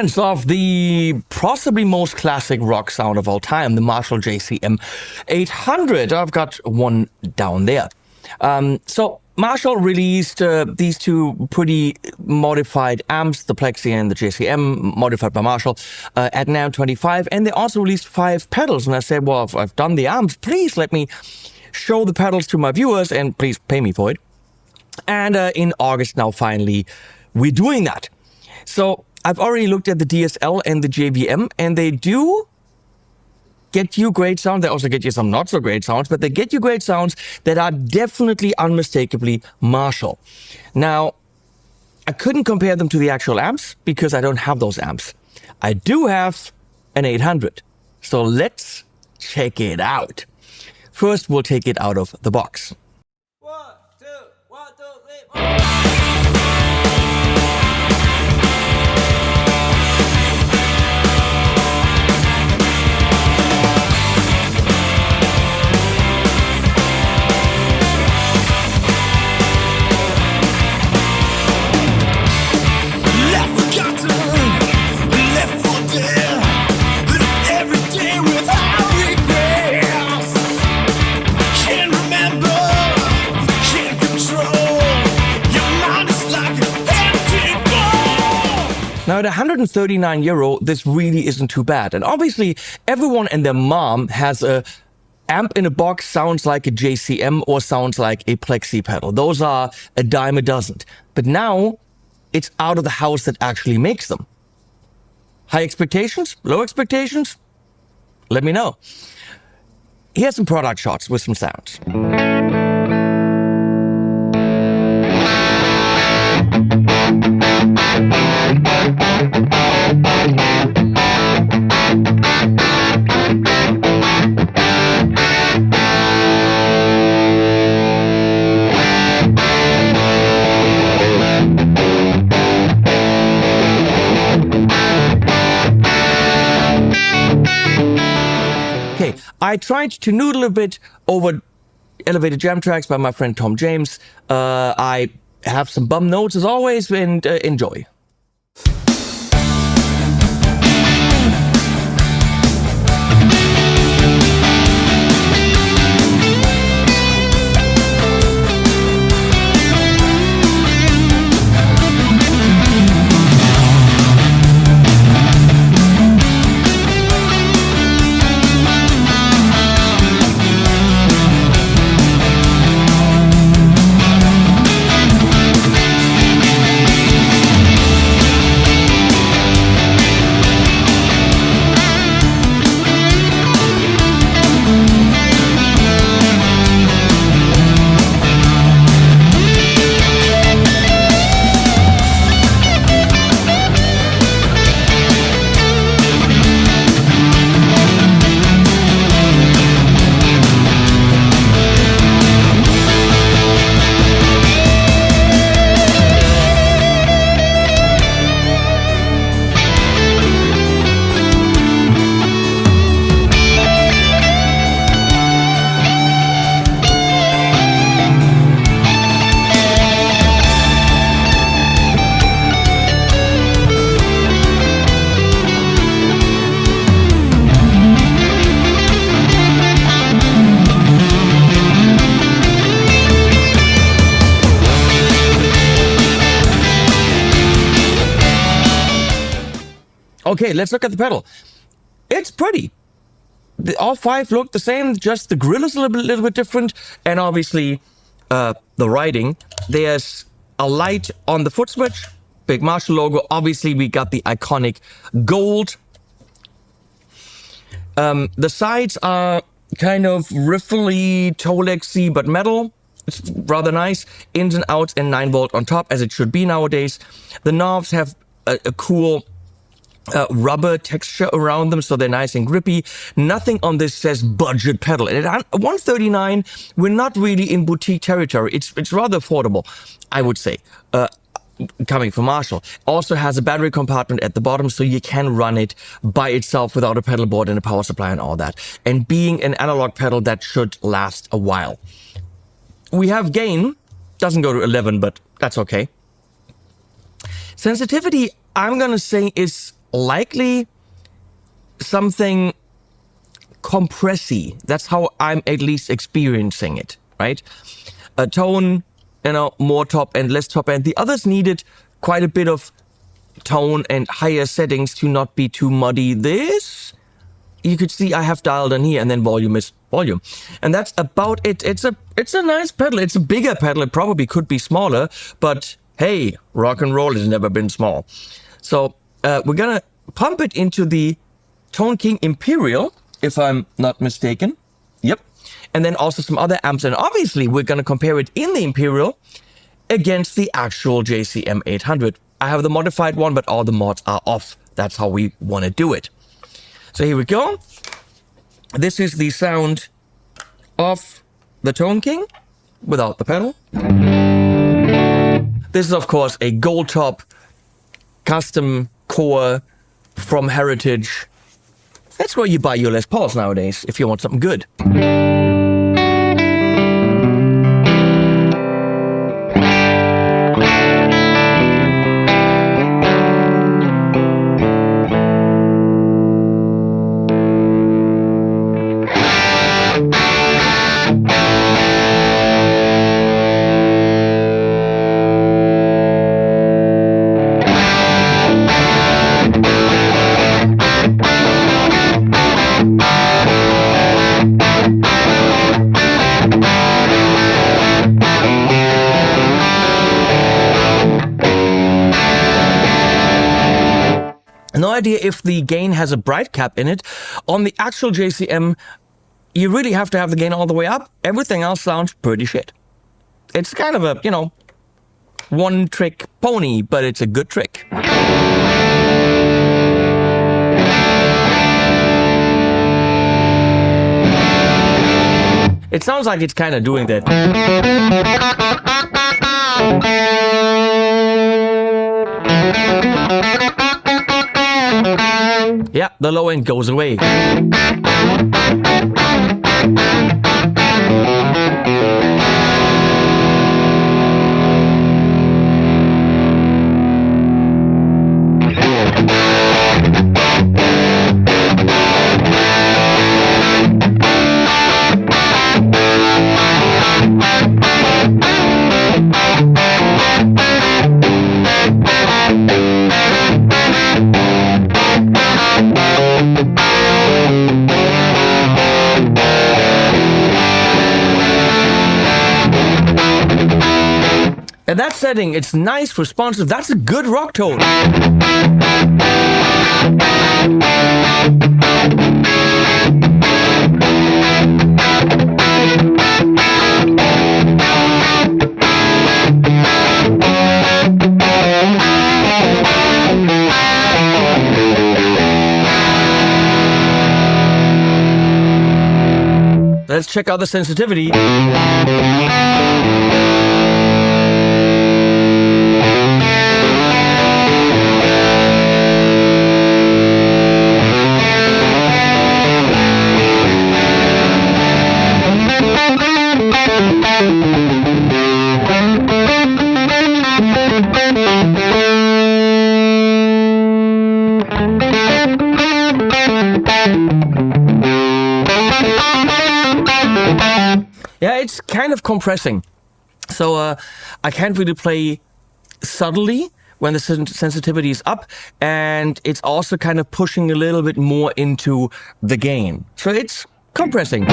sense of the possibly most classic rock sound of all time, the Marshall JCM800. I've got one down there. So Marshall released these two pretty modified amps, the Plexi and the JCM, modified by Marshall, at NAMM 25. And they also released 5 pedals. And I said, well, if I've done the amps, please let me show the pedals to my viewers and please pay me for it. And in August now, finally, we're doing that. So I've already looked at the DSL and the JVM, and they do get you great sound. They also get you some not so great sounds, but they get you great sounds that are definitely unmistakably Marshall. Now, I couldn't compare them to the actual amps because I don't have those amps. I do have an 800. So let's check it out. First, we'll take it out of the box. 1, 2, 1, 2, 3, 4. Now at €139, this really isn't too bad. And obviously, everyone and their mom has a amp in a box sounds like a JCM or sounds like a Plexi pedal. Those are a dime a dozen. But now, it's out of the house that actually makes them. High expectations? Low expectations? Let me know. Here's some product shots with some sounds. Okay, I tried to noodle a bit over elevated jam tracks by my friend Tom James. I have some bum notes as always, and enjoy. Okay, let's look at the pedal. It's pretty. All 5 look the same, just the grill is a little bit different. And obviously, the writing. There's a light on the foot switch, big Marshall logo. Obviously, we got the iconic gold. The sides are kind of riffly, Tolexy, but metal. It's rather nice. Ins and outs and 9-volt on top, as it should be nowadays. The knobs have a cool rubber texture around them, so they're nice and grippy. Nothing on this says budget pedal. And at $139, we're not really in boutique territory. It's rather affordable, I would say, coming from Marshall. Also has a battery compartment at the bottom, so you can run it by itself without a pedal board and a power supply and all that. And being an analog pedal, that should last a while. We have gain, doesn't go to 11, but that's okay. Sensitivity, I'm gonna say, is likely something compressy. That's how I'm at least experiencing it, right? A tone, more top end, less top end. The others needed quite a bit of tone and higher settings to not be too muddy. This, you could see I have dialed in here, and then volume is volume. And that's about it. It's a nice pedal. It's a bigger pedal. It probably could be smaller, but hey, rock and roll has never been small. So we're gonna pump it into the Tone King Imperial, if I'm not mistaken. Yep. And then also some other amps. And obviously we're gonna compare it in the Imperial against the actual JCM800. I have the modified one, but all the mods are off. That's how we want to do it. So here we go. This is the sound of the Tone King without the pedal. This is, of course, a gold top custom core from Heritage. That's where you buy your Les Pauls nowadays if you want something good. No idea if the gain has a bright cap in it. On the actual JCM, you really have to have the gain all the way up. Everything else sounds pretty shit. It's kind of a, one trick pony, but it's a good trick. It sounds like it's kind of doing that. Yeah, the low end goes away. At that setting, it's nice, responsive. That's a good rock tone. Let's check out the sensitivity. Yeah, it's kind of compressing. So I can't really play subtly when the sensitivity is up, and it's also kind of pushing a little bit more into the gain. So it's compressing.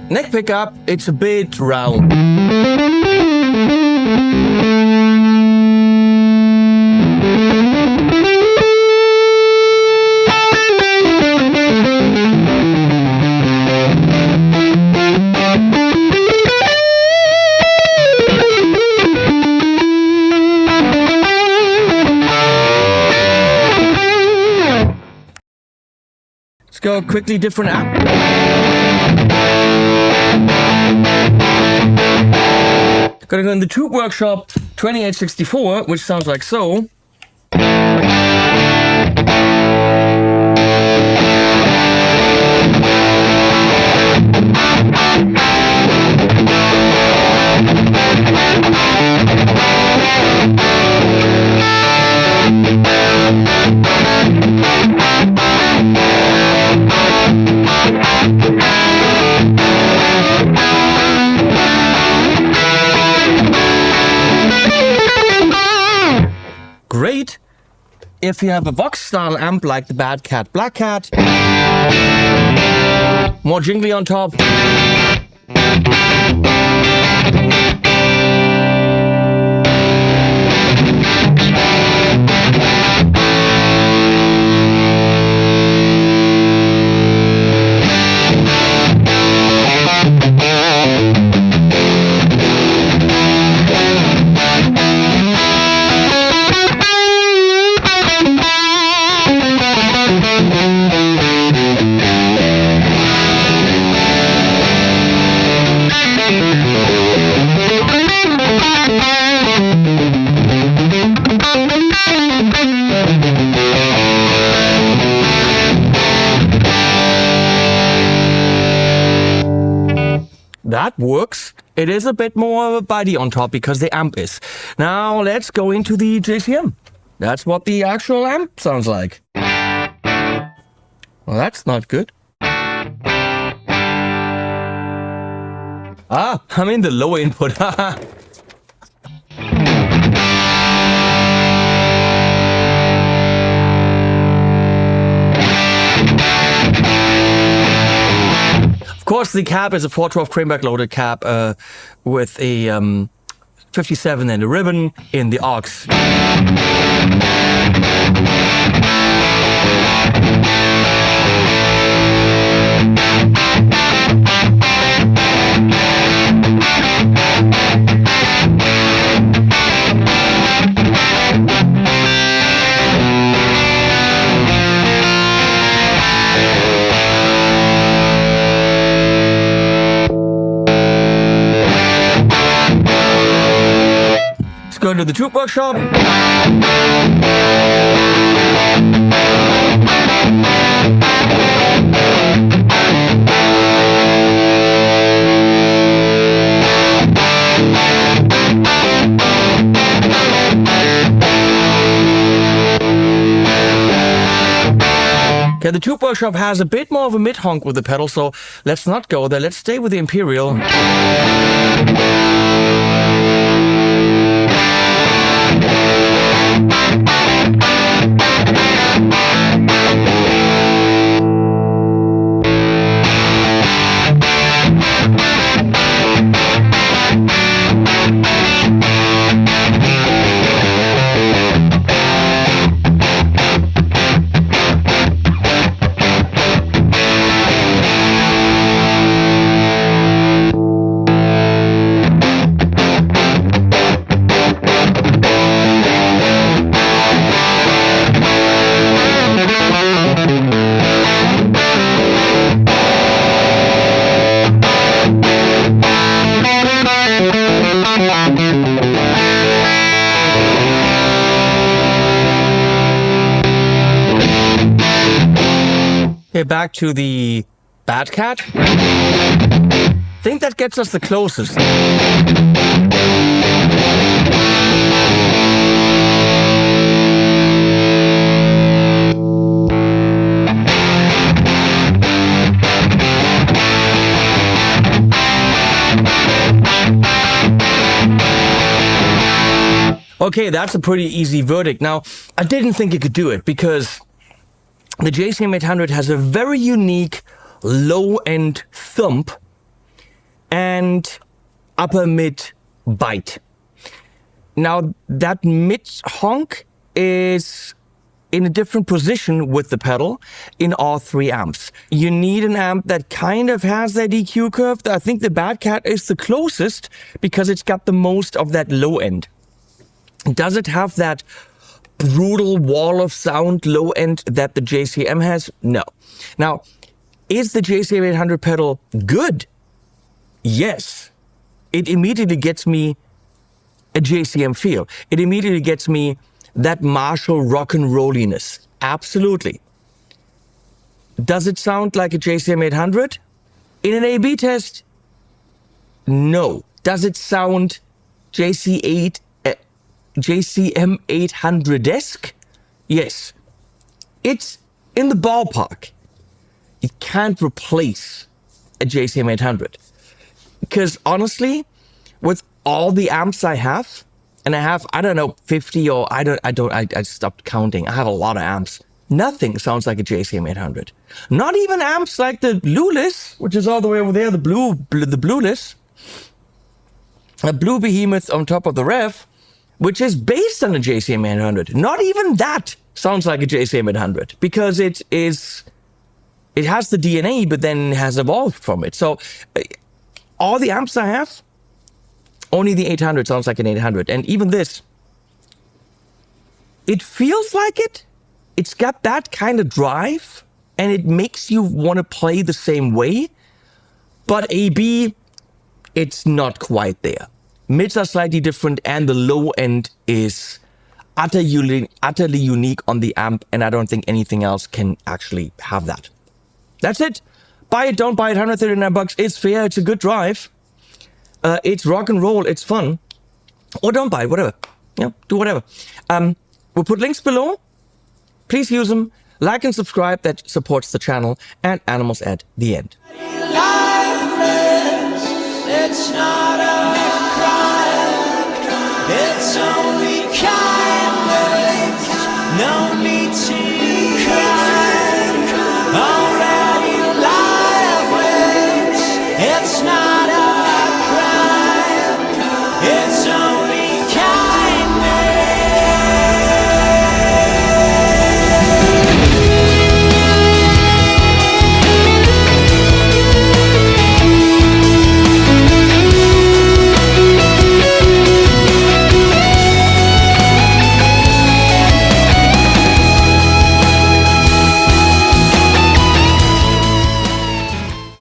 Neck pickup, it's a bit round. Let's go quickly different app. Gonna go in the Tube Workshop 2864, which sounds like so. Great if you have a Vox style amp like the Bad Cat Black Cat. More jingly on top. That works. It is a bit more of a body on top because the amp is. Now let's go into the JCM. That's what the actual amp sounds like. Well, that's not good. Ah, I'm in the low input. Of course, the cab is a 412 Cranberg loaded cab with a 57 and a ribbon in the aux. Let's go to the Tube Workshop. Okay, the Tube Workshop has a bit more of a mid-honk with the pedal, so let's not go there. Let's stay with the Imperial. Okay, back to the Bad Cat. I think that gets us the closest. Okay, that's a pretty easy verdict. Now, I didn't think it could do it because the JCM800 has a very unique low-end thump and upper mid bite. Now that mid honk is in a different position with the pedal in all three amps. You need an amp that kind of has that EQ curve. I think the Bad Cat is the closest because it's got the most of that low end. Does it have that brutal wall of sound low end that the JCM has? No. Now, is the JCM800 pedal good? Yes. It immediately gets me a JCM feel. It immediately gets me that Marshall rock and rolliness. Absolutely. Does it sound like a JCM800? In an A/B test, no. Does it sound JCM800-esque? Yes. It's in the ballpark. It can't replace a JCM800. Because honestly, with all the amps I have, and I have, I don't know, 50 or I stopped counting. I have a lot of amps. Nothing sounds like a JCM800. Not even amps like the Blueless, which is all the way over there, the Blueless. A Blue Behemoth on top of the Rev, which is based on a JCM800. Not even that sounds like a JCM800 because it has the DNA, but then has evolved from it. So all the amps I have, only the 800 sounds like an 800. And even this, it feels like it. It's got that kind of drive and it makes you want to play the same way. But AB, it's not quite there. Mids are slightly different and the low end is utterly unique on the amp. And I don't think anything else can actually have that. That's it. Buy it, don't buy it. $139. It's fair. It's a good drive. It's rock and roll. It's fun. Or don't buy it, whatever. Yeah, do whatever. We'll put links below. Please use them. Like and subscribe. That supports the channel. And animals at the end. Lifeless, it's not